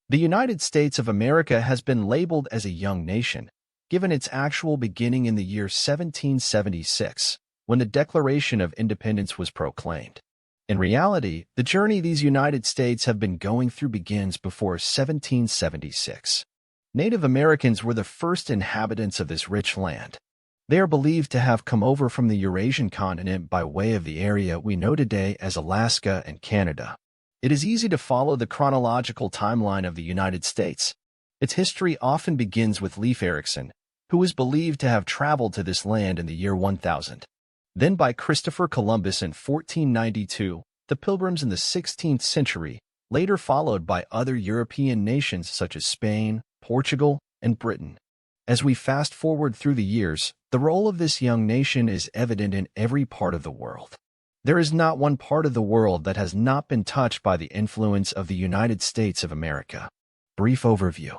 The United States of America has been labeled as a young nation, given its actual beginning in the year 1776, when the Declaration of Independence was proclaimed. In reality, the journey these United States have been going through begins before 1776. Native Americans were the first inhabitants of this rich land. They are believed to have come over from the Eurasian continent by way of the area we know today as Alaska and Canada. It is easy to follow the chronological timeline of the United States. Its history often begins with Leif Erikson, who is believed to have traveled to this land in the year 1000. Then by Christopher Columbus in 1492, the Pilgrims in the 16th century, later followed by other European nations such as Spain, Portugal, and Britain. As we fast forward through the years, the role of this young nation is evident in every part of the world. There is not one part of the world that has not been touched by the influence of the United States of America. Brief overview.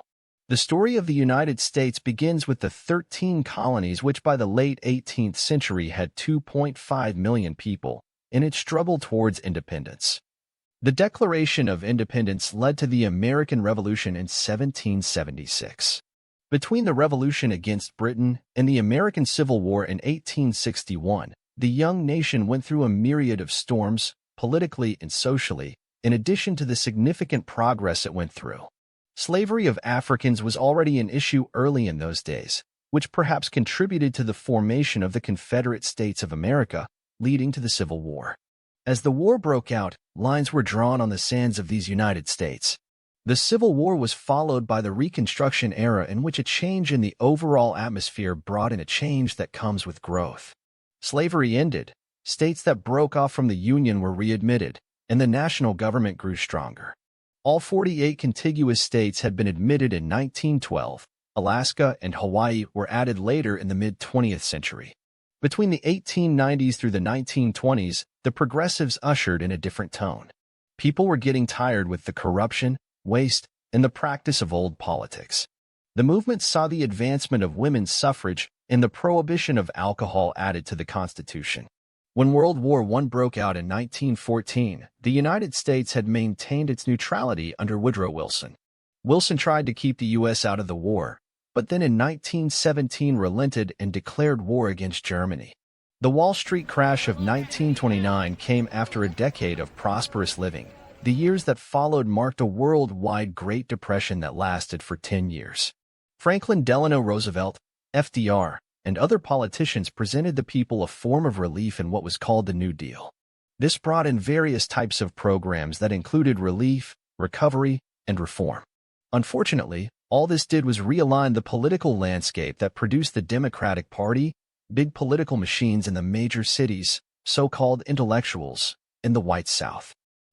The story of the United States begins with the 13 colonies which by the late 18th century had 2.5 million people in its struggle towards independence. The Declaration of Independence led to the American Revolution in 1776. Between the Revolution against Britain and the American Civil War in 1861, the young nation went through a myriad of storms, politically and socially, in addition to the significant progress it went through. Slavery of Africans was already an issue early in those days, which perhaps contributed to the formation of the Confederate States of America, leading to the Civil War. As the war broke out, lines were drawn on the sands of these United States. The Civil War was followed by the Reconstruction era, in which a change in the overall atmosphere brought in a change that comes with growth. Slavery ended, states that broke off from the Union were readmitted, and the national government grew stronger. All 48 contiguous states had been admitted in 1912. Alaska and Hawaii were added later in the mid-20th century. Between the 1890s through the 1920s, the progressives ushered in a different tone. People were getting tired with the corruption, waste, and the practice of old politics. The movement saw the advancement of women's suffrage and the prohibition of alcohol added to the Constitution. When World War I broke out in 1914, the United States had maintained its neutrality under Woodrow Wilson. Wilson tried to keep the U.S. out of the war, but then in 1917 relented and declared war against Germany. The Wall Street crash of 1929 came after a decade of prosperous living. The years that followed marked a worldwide Great Depression that lasted for 10 years. Franklin Delano Roosevelt, FDR, and other politicians presented the people a form of relief in what was called the New Deal. This brought in various types of programs that included relief, recovery, and reform. Unfortunately, all this did was realign the political landscape that produced the Democratic Party, big political machines in the major cities, so-called intellectuals, in the White South.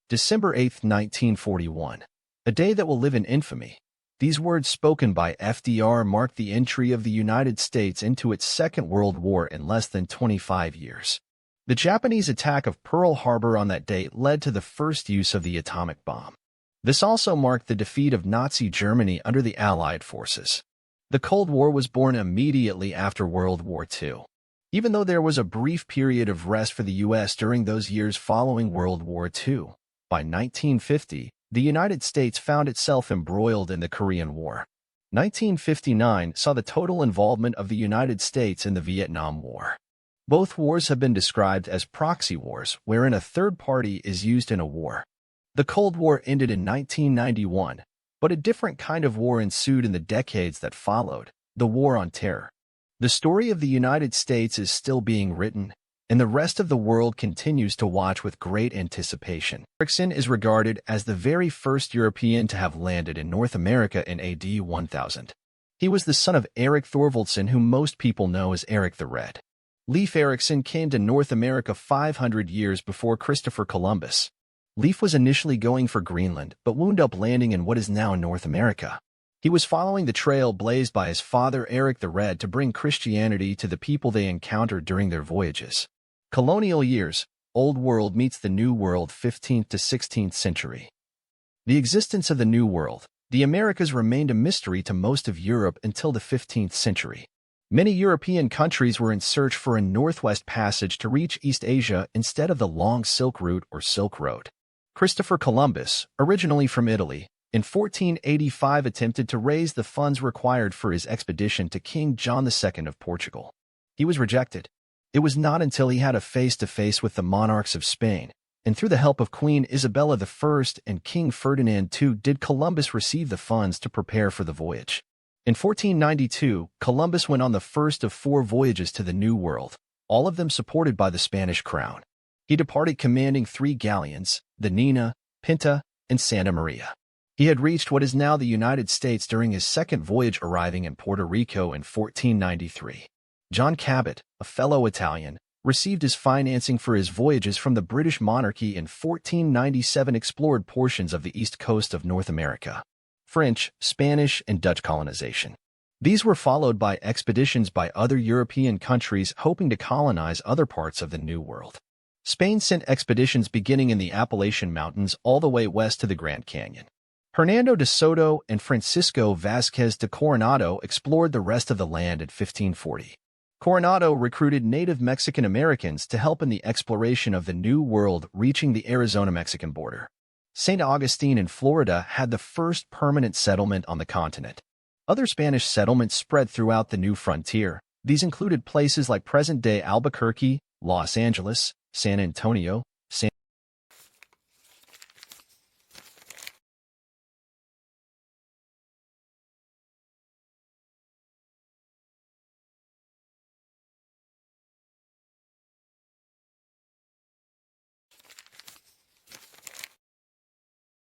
December 8, 1941, a day that will live in infamy. These words spoken by FDR marked the entry of the United States into its Second World War in less than 25 years. The Japanese attack of Pearl Harbor on that date led to the first use of the atomic bomb. This also marked the defeat of Nazi Germany under the Allied forces. The Cold War was born immediately after World War II. Even though there was a brief period of rest for the U.S. during those years following World War II, by 1950, the United States found itself embroiled in the Korean War. 1959 saw the total involvement of the United States in the Vietnam War. Both wars have been described as proxy wars, wherein a third party is used in a war. The Cold War ended in 1991, but a different kind of war ensued in the decades that followed, the War on Terror. The story of the United States is still being written, and the rest of the world continues to watch with great anticipation. Erikson is regarded as the very first European to have landed in North America in AD 1000. He was the son of Erik Thorvaldsen, whom most people know as Erik the Red. Leif Erikson came to North America 500 years before Christopher Columbus. Leif was initially going for Greenland, but wound up landing in what is now North America. He was following the trail blazed by his father Erik the Red to bring Christianity to the people they encountered during their voyages. Colonial years, Old World meets the New World, 15th to 16th century. The existence of the New World, the Americas, remained a mystery to most of Europe until the 15th century. Many European countries were in search for a northwest passage to reach East Asia instead of the long Silk Route or Silk Road. Christopher Columbus, originally from Italy, In 1485 attempted to raise the funds required for his expedition to King John II of Portugal. He was rejected. It was not until he had a face-to-face with the monarchs of Spain, and through the help of Queen Isabella I and King Ferdinand II did Columbus receive the funds to prepare for the voyage. In 1492, Columbus went on the first of 4 voyages to the New World, all of them supported by the Spanish crown. He departed commanding 3 galleons, the Nina, Pinta, and Santa Maria. He had reached what is now the United States during his second voyage, arriving in Puerto Rico in 1493. John Cabot, a fellow Italian, received his financing for his voyages from the British monarchy in 1497, explored portions of the east coast of North America. French, Spanish, and Dutch colonization. These were followed by expeditions by other European countries hoping to colonize other parts of the New World. Spain sent expeditions beginning in the Appalachian Mountains all the way west to the Grand Canyon. Hernando de Soto and Francisco Vázquez de Coronado explored the rest of the land in 1540. Coronado recruited native Mexican Americans to help in the exploration of the New World, reaching the Arizona-Mexican border. St. Augustine in Florida had the first permanent settlement on the continent. Other Spanish settlements spread throughout the new frontier. These included places like present-day Albuquerque, Los Angeles, San Antonio, San